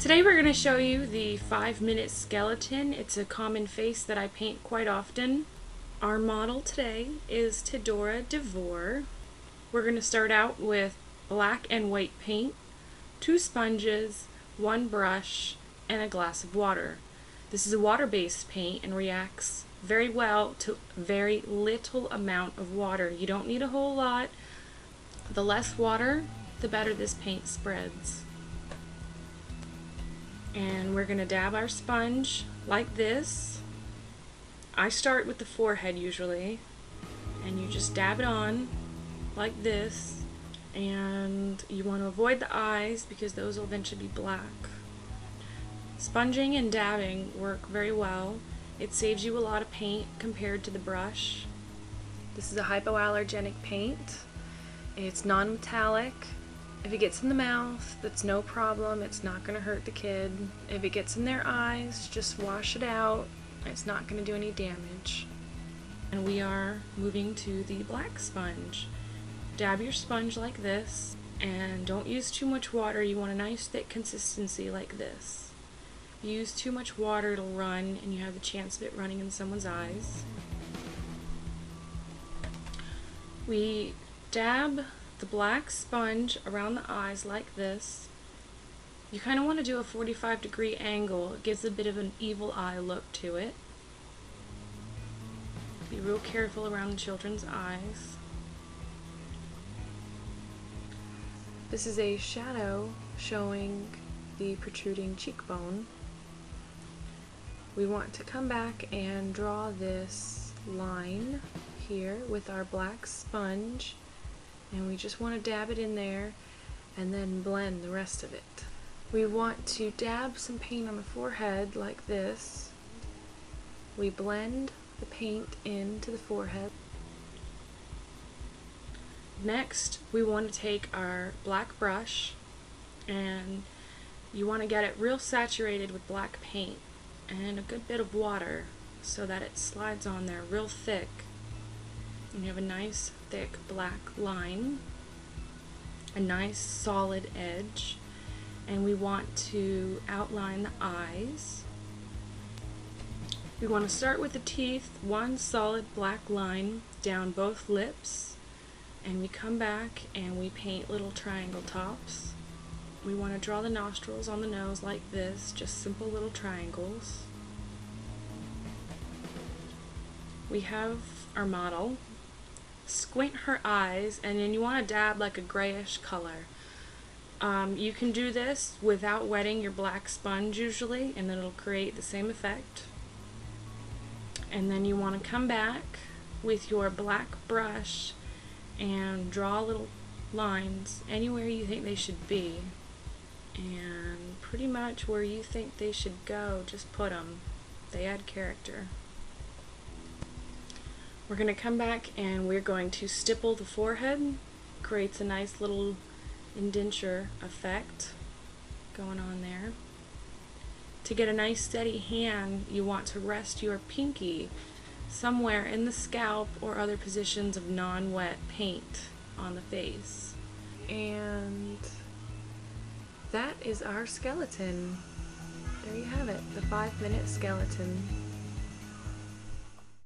Today we're going to show you the 5-minute skeleton. It's a common face that I paint quite often. Our model today is Tidora DeVore. We're going to start out with black and white paint, 2 sponges, 1 brush, and a glass of water. This is a water-based paint and reacts very well to very little amount of water. You don't need a whole lot. The less water, the better this paint spreads. And we're going to dab our sponge like this. I start with the forehead usually, and you just dab it on like this, and you want to avoid the eyes because those will eventually be black. Sponging and dabbing work very well. It saves you a lot of paint compared to the brush. This is a hypoallergenic paint. It's non-metallic. If it gets in the mouth, that's no problem. It's not going to hurt the kid. If it gets in their eyes, just wash it out. It's not going to do any damage. And we are moving to the black sponge. Dab your sponge like this, and don't use too much water. You want a nice thick consistency like this. If you use too much water, it'll run, and you have the chance of it running in someone's eyes. We dab the black sponge around the eyes like this. You kind of want to do a 45-degree angle. It gives a bit of an evil eye look to it. Be real careful around the children's eyes. This is a shadow showing the protruding cheekbone. We want to come back and draw this line here with our black sponge. And we just want to dab it in there and then blend the rest of it. We want to dab some paint on the forehead like this. We blend the paint into the forehead. Next, we want to take our black brush, and you want to get it real saturated with black paint and a good bit of water so that it slides on there real thick. And you have a nice thick black line, a nice solid edge, and we want to outline the eyes. We want to start with the teeth, one solid black line down both lips, and we come back and we paint little triangle tops. We want to draw the nostrils on the nose like this, just simple little triangles. We have our model. Squint her eyes, and then you want to dab like a grayish color. You can do this without wetting your black sponge usually, and it'll create the same effect. And then you want to come back with your black brush and draw little lines anywhere you think they should be, and pretty much where you think they should go, just put them. They add character. We're going to come back and we're going to stipple the forehead. Creates a nice little indenture effect going on there. To get a nice steady hand, you want to rest your pinky somewhere in the scalp or other positions of non-wet paint on the face. And that is our skeleton. There you have it, the 5-minute skeleton.